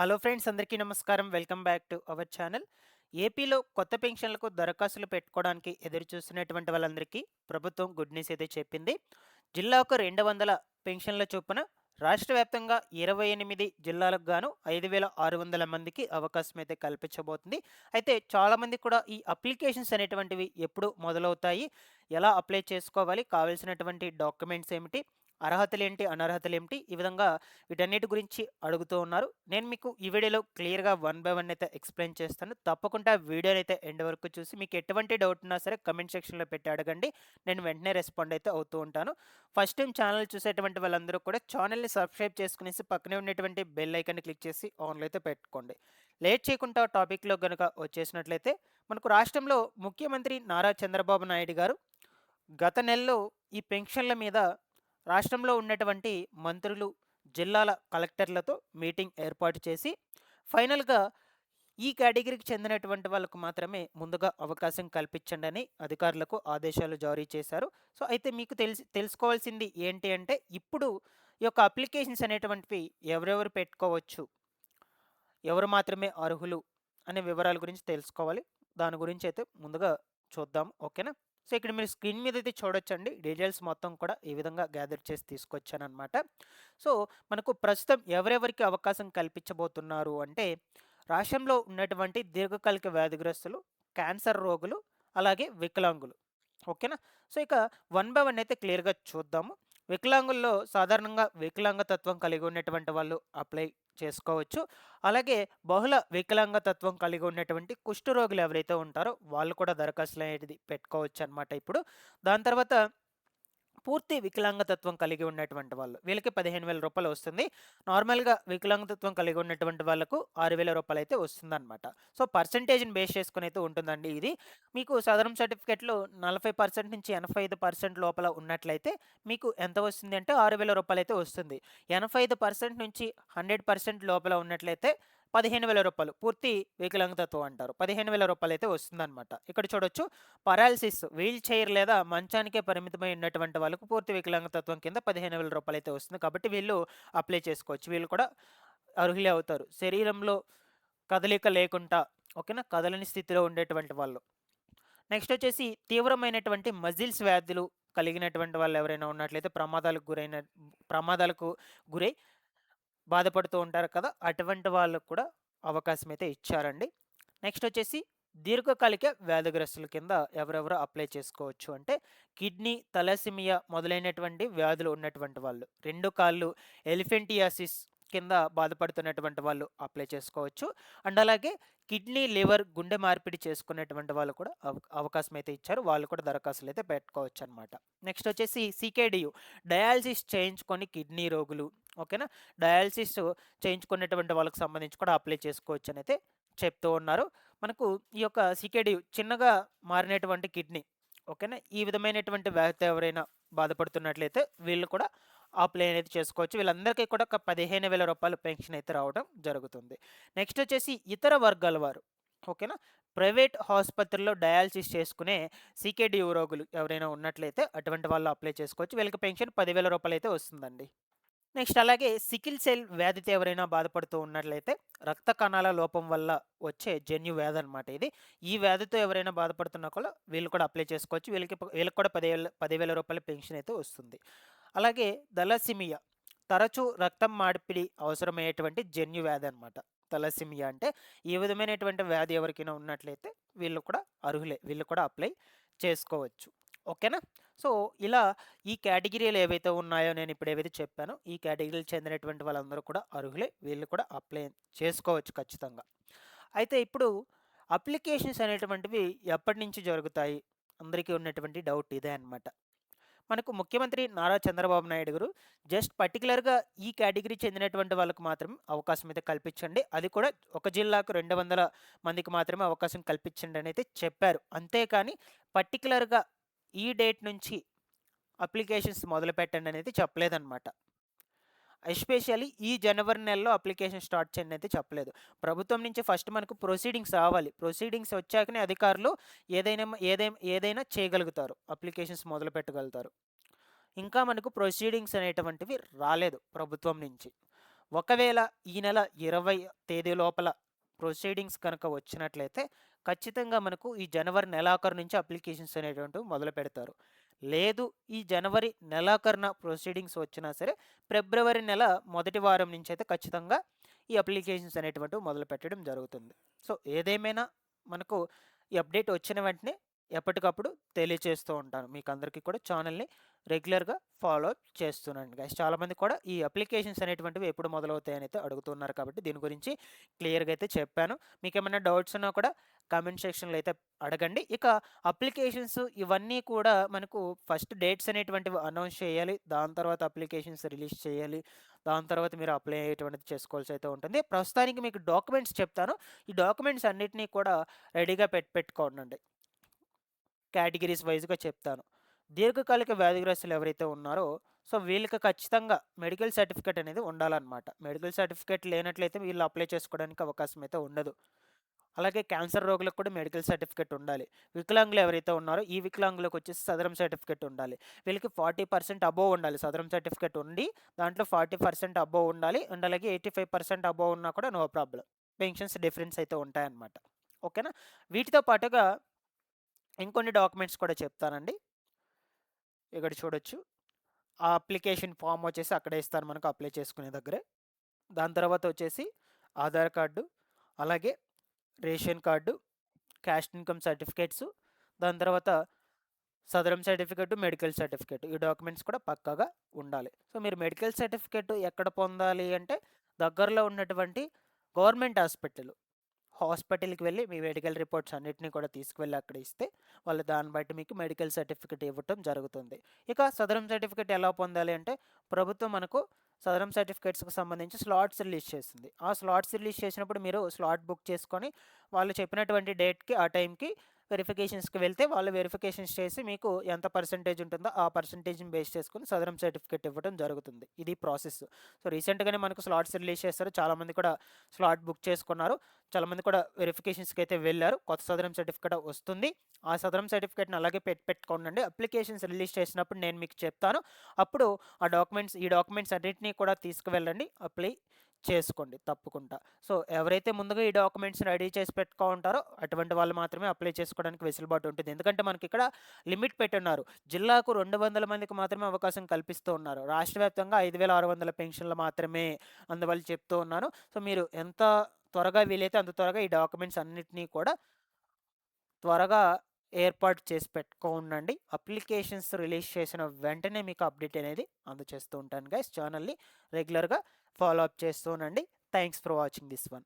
Hello friends, అందరికీ నమస్కారం. Welcome back to our channel. ఏపీలో కొత్త పెన్షన్లకు దరఖాస్తులు పెట్టుకోవడానికి ఎదురు చూస్తున్నటువంటి వాళ్ళందరికీ ప్రభుత్వం గుడ్ న్యూస్ అయితే చెప్పింది. జిల్లాకు 200 పెన్షన్ల చొప్పున రాష్ట్ర వ్యాప్తంగా 28 జిల్లాలకు గాను 5,600 మందికి అవకాశం అయితే కల్పించబోతుంది. అయితే చాలామంది కూడా ఈ అప్లికేషన్స్ అనేటువంటివి ఎప్పుడు మొదలవుతాయి, ఎలా అప్లై చేసుకోవాలి, కావాల్సినటువంటి డాక్యుమెంట్స్ ఏమిటి, అర్హతలేంటి, అనర్హతలేంటి, ఈ విధంగా వీటన్నిటి గురించి అడుగుతూ ఉన్నారు. నేను మీకు ఈ వీడియోలో క్లియర్‌గా వన్ బై వన్ అయితే ఎక్స్‌ప్లెయిన్ చేస్తాను. తప్పకుండా వీడియోని అయితే ఎండ్ వరకు చూసి మీకు ఎటువంటి డౌట్ ఉన్నా సరే కమెంట్ సెక్షన్‌లో పెట్టి అడగండి. నేను వెంటనే రెస్పాండ్ అయితే అవుతూ ఉంటాను. ఫస్ట్ టైం ఛానల్ చూసేటువంటి వాళ్ళందరూ కూడా ఛానల్‌ని సబ్స్క్రైబ్ చేసుకునేసి పక్కనే ఉన్నటువంటి బెల్ ఐకాన్‌ని క్లిక్ చేసి ఆన్‌లో అయితే పెట్టుకోండి. లేట్ చేయకుండా టాపిక్‌లో గనుక వచ్చేసినట్లయితే, మనకు రాష్ట్రంలో ముఖ్యమంత్రి నారా చంద్రబాబు నాయుడు గారు గత నెలలో ఈ పెన్షన్ల మీద రాష్ట్రంలో ఉన్నటువంటి మంత్రులు, జిల్లాల కలెక్టర్లతో మీటింగ్ ఏర్పాటు చేసి ఫైనల్‌గా ఈ కేటగిరీకి చెందినటువంటి వాళ్ళకు మాత్రమే ముందుగా అవకాశం కల్పించండని అధికారులకు ఆదేశాలు జారీ చేశారు. సో, అయితే మీకు తెలుసుకోవాల్సింది ఏంటి అంటే, ఇప్పుడు ఈ యొక్క అప్లికేషన్స్ అనేటువంటివి ఎవరెవరు పెట్టుకోవచ్చు, ఎవరు మాత్రమే అర్హులు అనే వివరాల గురించి తెలుసుకోవాలి. దాని గురించి అయితే ముందుగా చూద్దాం. ఓకేనా? సో, ఇక్కడ మీరు స్క్రీన్ మీద అయితే చూడొచ్చండి. డీటెయిల్స్ మొత్తం కూడా ఈ విధంగా గ్యాదర్ చేసి తీసుకొచ్చాననమాట. సో, మనకు ప్రస్తుతం ఎవరెవరికి అవకాశం కల్పించబోతున్నారు అంటే, రాష్ట్రంలో ఉన్నటువంటి దీర్ఘకాలిక వ్యాధిగ్రస్తులు, క్యాన్సర్ రోగులు, అలాగే వికలాంగులు. ఓకేనా? సో, ఇక వన్ బై వన్ అయితే క్లియర్‌గా చూద్దాము. వికలాంగుల్లో సాధారణంగా వికలాంగతత్వం కలిగి ఉన్నటువంటి వాళ్ళు అప్లై చేసుకోవచ్చు. అలాగే బహుళ వికలాంగతత్వం కలిగి ఉన్నటువంటి కుష్ఠరోగులు ఎవరైతే ఉంటారో వాళ్ళు కూడా దరఖాస్తులు అనేది పెట్టుకోవచ్చనమాట ఇప్పుడు. దాని తర్వాత పూర్తి వికలాంగతత్వం కలిగి ఉన్నటువంటి వాళ్ళు, వీళ్ళకి 15,000 వస్తుంది. నార్మల్‌గా వికలాంగతత్వం కలిగి ఉన్నటువంటి వాళ్ళకు 6,000 అయితే వస్తుందనమాట. సో, పర్సెంటేజ్‌ని బేస్ చేసుకొనైతే ఉంటుందండి ఇది. మీకు సదరం సర్టిఫికేట్‌లో 40% నుంచి 85% లోపల ఉన్నట్లయితే మీకు ఎంత వస్తుంది అంటే 6,000 అయితే వస్తుంది. 85% నుంచి 100% లోపల ఉన్నట్లయితే 15,000 పూర్తి వికలాంగతత్వం అంటారు. 15,000 అయితే వస్తుందనమాట. ఇక్కడ చూడొచ్చు, పారాలిసిస్, వీల్ చైర్ లేదా మంచానికే పరిమితమై ఉన్నటువంటి వాళ్ళకు పూర్తి వికలాంగతత్వం కింద 15,000 అయితే వస్తుంది. కాబట్టి వీళ్ళు అప్లై చేసుకోవచ్చు. వీళ్ళు కూడా అర్హులే అవుతారు. శరీరంలో కదలిక లేకుండా, ఓకేనా, కదలని స్థితిలో ఉండేటువంటి వాళ్ళు. నెక్స్ట్ వచ్చేసి తీవ్రమైనటువంటి మజిల్స్ వ్యాధులు కలిగినటువంటి వాళ్ళు ఎవరైనా ఉన్నట్లయితే, ప్రమాదాలకు గురై బాధపడుతూ ఉంటారు కదా! అటువంటి వాళ్ళకు కూడా అవకాశం అయితే ఇచ్చారండి. నెక్స్ట్ వచ్చేసి దీర్ఘకాలిక వ్యాధిగ్రస్తుల కింద ఎవరెవరు అప్లై చేసుకోవచ్చు అంటే, కిడ్నీ, తలసిమియా మొదలైనటువంటి వ్యాధులు ఉన్నటువంటి వాళ్ళు, 2 కాళ్ళు ఎలిఫెంటియాసిస్ కింద బాధపడుతున్నటువంటి వాళ్ళు అప్లై చేసుకోవచ్చు. అండ్ అలాగే కిడ్నీ, లివర్, గుండె మార్పిడి చేసుకునేటువంటి వాళ్ళు కూడా అవకాశం అయితే ఇచ్చారు. వాళ్ళు కూడా దరఖాస్తులు అయితే పెట్టుకోవచ్చు అనమాట. నెక్స్ట్ వచ్చేసి సీకేడియు, డయాలసిస్ చేయించుకొని కిడ్నీ రోగులు, ఓకేనా, డయాలసిస్ చేయించుకునేటువంటి వాళ్ళకి సంబంధించి కూడా అప్లై చేసుకోవచ్చు అని అయితే చెప్తూ ఉన్నారు. మనకు ఈ యొక్క సీకేడీ చిన్నగా మారినటువంటి కిడ్నీ, ఓకేనా, ఈ విధమైనటువంటి వ్యాధితో ఎవరైనా బాధపడుతున్నట్లయితే వీళ్ళు కూడా అప్లై అనేది చేసుకోవచ్చు. వీళ్ళందరికీ కూడా ఒక 15,000 పెన్షన్ అయితే రావడం జరుగుతుంది. నెక్స్ట్ వచ్చేసి ఇతర వర్గాల వారు, ఓకేనా, ప్రైవేట్ ఆసుపత్రుల్లో డయాలసిస్ చేసుకునే సీకేడీ రోగులు ఎవరైనా ఉన్నట్లయితే అటువంటి వాళ్ళు అప్లై చేసుకోవచ్చు. వీళ్ళకి పెన్షన్ 10,000 అయితే వస్తుందండి. నెక్స్ట్ అలాగే సికిల్ సెల్ వ్యాధితో ఎవరైనా బాధపడుతూ ఉన్నట్లయితే, రక్త కణాల లోపం వల్ల వచ్చే జన్యు వ్యాధి అనమాట ఇది. ఈ వ్యాధితో ఎవరైనా బాధపడుతున్నా కూడా వీళ్ళు కూడా అప్లై చేసుకోవచ్చు. వీళ్ళకి కూడా 10,000 పెన్షన్ అయితే వస్తుంది. అలాగే తలసిమియా, తరచూ రక్తం మార్పిడి అవసరమయ్యేటువంటి జన్యు వ్యాధి అనమాట. తలసిమియా అంటే ఈ విధమైనటువంటి వ్యాధి ఎవరికైనా ఉన్నట్లయితే వీళ్ళు కూడా అర్హులే. వీళ్ళు కూడా అప్లై చేసుకోవచ్చు. ఓకేనా? సో, ఇలా ఈ కేటగిరీలు ఏవైతే ఉన్నాయో నేను ఇప్పుడు ఏవైతే చెప్పానో, ఈ కేటగిరీకి చెందినటువంటి వాళ్ళందరూ కూడా అర్హులే. వీళ్ళు కూడా అప్లై చేసుకోవచ్చు ఖచ్చితంగా. అయితే ఇప్పుడు అప్లికేషన్స్ అనేటువంటివి ఎప్పటినుంచి జరుగుతాయి? అందరికీ ఉన్నటువంటి డౌట్ ఇదే అనమాట. మనకు ముఖ్యమంత్రి నారా చంద్రబాబు నాయుడు గారు జస్ట్ పర్టిక్యులర్‌గా ఈ కేటగిరీ చెందినటువంటి వాళ్ళకి మాత్రం అవకాశం అయితే కల్పించండి. అది కూడా ఒక జిల్లాకు 200 మందికి మాత్రమే అవకాశం కల్పించండి అని అయితే చెప్పారు. అంతేకాని పర్టిక్యులర్‌గా ఈ డేట్ నుంచి అప్లికేషన్స్ మొదలుపెట్టండి అనేది చెప్పలేదన్నమాట. ఎస్పెషల్లీ ఈ జనవరి నెలలో అప్లికేషన్ స్టార్ట్ చేయండి అయితే చెప్పలేదు. ప్రభుత్వం నుంచి ఫస్ట్ మనకు ప్రొసీడింగ్స్ రావాలి. ప్రొసీడింగ్స్ వచ్చాకనే అధికారులు ఏదైనా చేయగలుగుతారు. అప్లికేషన్స్ మొదలుపెట్టగలుగుతారు. ఇంకా మనకు ప్రొసీడింగ్స్ అనేటువంటివి రాలేదు ప్రభుత్వం నుంచి. ఒకవేళ ఈ నెల 20 తేదీ లోపల ప్రొసీడింగ్స్ కనుక వచ్చినట్లయితే ఖచ్చితంగా మనకు ఈ జనవరి నెలాఖరు నుంచి అప్లికేషన్స్ అనేటువంటివి మొదలు పెడతారు. లేదు ఈ జనవరి నెలాఖరున ప్రొసీడింగ్స్ వచ్చినా సరే ఫిబ్రవరి నెల మొదటి వారం నుంచి అయితే ఖచ్చితంగా ఈ అప్లికేషన్స్ అనేటువంటివి మొదలు పెట్టడం జరుగుతుంది. సో ఏదేమైనా మనకు ఈ అప్డేట్ వచ్చిన వెంటనే ఎప్పటికప్పుడు తెలియచేస్తూ ఉంటాను. మీకు అందరికీ కూడా ఛానల్ని రెగ్యులర్గా ఫాలో అప్ చేస్తున్నాను గైస్. చాలామంది కూడా ఈ అప్లికేషన్స్ అనేటువంటివి ఎప్పుడు మొదలవుతాయని అయితే అడుగుతున్నారు కాబట్టి దీని గురించి క్లియర్గా అయితే చెప్పాను. మీకు ఏమైనా డౌట్స్ ఉన్నా కూడా కామెంట్ సెక్షన్లో అయితే అడగండి. ఇక అప్లికేషన్స్ ఇవన్నీ కూడా మనకు ఫస్ట్ డేట్స్ అనేటువంటివి అనౌన్స్ చేయాలి. దాని తర్వాత అప్లికేషన్స్ రిలీజ్ చేయాలి. దాని తర్వాత మీరు అప్లై అయ్యేటువంటిది చేసుకోవాల్సి అయితే ఉంటుంది. ప్రస్తుతానికి మీకు డాక్యుమెంట్స్ చెప్తాను. ఈ డాక్యుమెంట్స్ అన్నిటినీ కూడా రెడీగా పెట్టుకోండి. కేటగిరీస్ వైజ్గా చెప్తాను. దీర్ఘకాలిక వ్యాధిగ్రస్తులు ఎవరైతే ఉన్నారో సో వీళ్ళకి ఖచ్చితంగా మెడికల్ సర్టిఫికేట్ అనేది ఉండాలన్నమాట. మెడికల్ సర్టిఫికేట్ లేనట్లయితే వీళ్ళు అప్లై చేసుకోవడానికి అవకాశం అయితే ఉండదు. అలాగే క్యాన్సర్ రోగులకు కూడా మెడికల్ సర్టిఫికేట్ ఉండాలి. వికలాంగులు ఎవరైతే ఉన్నారో ఈ వికలాంగులకు వచ్చేసి సదరం సర్టిఫికేట్ ఉండాలి. వీళ్ళకి 40% అబోవ్ ఉండాలి. సదరం సర్టిఫికేట్ ఉండి దాంట్లో 40% అబోవ్ ఉండాలి. అండ్ అలాగే 85% అబోవ్ ఉన్నా కూడా నో ప్రాబ్లం. పెన్షన్స్ డిఫరెన్స్ అయితే ఉంటాయన్నమాట. ఓకేనా. వీటితో పాటుగా ఇంకొన్ని డాక్యుమెంట్స్ కూడా చెప్తానండి. ఇక్కడ చూడొచ్చు. ఆ అప్లికేషన్ ఫామ్ వచ్చేసి అక్కడే ఇస్తారు మనకు అప్లై చేసుకునే దగ్గరే. దాని తర్వాత వచ్చేసి ఆధార్ కార్డు, అలాగే ration card, caste income certificates, దాని తర్వాత సదరం సర్టిఫికేట్, మెడికల్ సర్టిఫికేట్ ఈ డాక్యుమెంట్స్ కూడా పక్కాగా ఉండాలి. సో మీరు మెడికల్ సర్టిఫికేట్ ఎక్కడ పొందాలి అంటే దగ్గరలో ఉన్నటువంటి గవర్నమెంట్ హాస్పిటల్కి వెళ్ళి మీ మెడికల్ రిపోర్ట్స్ అన్నిటినీ కూడా తీసుకువెళ్ళి అక్కడ ఇస్తే వాళ్ళు దాన్ని బట్టి మీకు మెడికల్ సర్టిఫికేట్ ఇవ్వటం జరుగుతుంది. ఇక సదరం సర్టిఫికేట్ ఎలా పొందాలి అంటే ప్రభుత్వం మనకు సదరం సర్టిఫికేట్స్కి సంబంధించి స్లాట్స్ రిలీజ్ చేస్తుంది. ఆ స్లాట్స్ రిలీజ్ చేసినప్పుడు మీరు స్లాట్ బుక్ చేసుకొని వాళ్ళు చెప్పినటువంటి డేట్కి ఆ టైంకి వెరిఫికేషన్స్కి వెళ్తే వాళ్ళు వెరిఫికేషన్స్ చేసి మీకు ఎంత పర్సంటేజ్ ఉంటుందో ఆ పర్సంటేజ్ని బేస్ చేసుకొని సదరం సర్టిఫికేట్ ఇవ్వడం జరుగుతుంది. ఇది ప్రాసెస్. సో రీసెంట్గానే మనకు స్లాట్స్ రిలీజ్ చేస్తారు. చాలామంది కూడా స్లాట్ బుక్ చేసుకున్నారు. చాలామంది కూడా వెరిఫికేషన్స్కి అయితే వెళ్ళారు. కొత్త సదరం సర్టిఫికేట్ వస్తుంది. ఆ సదరం సర్టిఫికేట్ని అలాగే పెట్టుకోండి. అప్లికేషన్స్ రిలీజ్ చేసినప్పుడు నేను మీకు చెప్తాను. అప్పుడు ఈ డాక్యుమెంట్స్ అన్నింటినీ కూడా తీసుకువెళ్ళండి, అప్లై చేసుకోండి తప్పకుండా. సో ఎవరైతే ముందుగా ఈ డాక్యుమెంట్స్ రెడీ చేసి పెట్టుకుంటారో అటువంటి వాళ్ళు మాత్రమే అప్లై చేసుకోవడానికి వెసులుబాటు ఉంటుంది. ఎందుకంటే మనకి ఇక్కడ లిమిట్ పెట్టున్నారు. జిల్లాకు 200 మందికి మాత్రమే అవకాశం కల్పిస్తూ ఉన్నారు. రాష్ట్ర వ్యాప్తంగా 5,600 పెన్షన్లు మాత్రమే అందువల్ల చెప్తూ ఉన్నాను. సో మీరు ఎంత త్వరగా వీలైతే అంత త్వరగా ఈ డాక్యుమెంట్స్ అన్నిటినీ కూడా త్వరగా ఏర్పాటు చేసి పెట్టుకోండి. అప్లికేషన్స్ రిలీజ్ చేసిన వెంటనే మీకు అప్డేట్ అనేది అందజేస్తూ ఉంటాను గైస్. ఛానల్ని రెగ్యులర్గా ఫాలో అప్ చేస్తూ ఉండండి. Thanks for watching this one.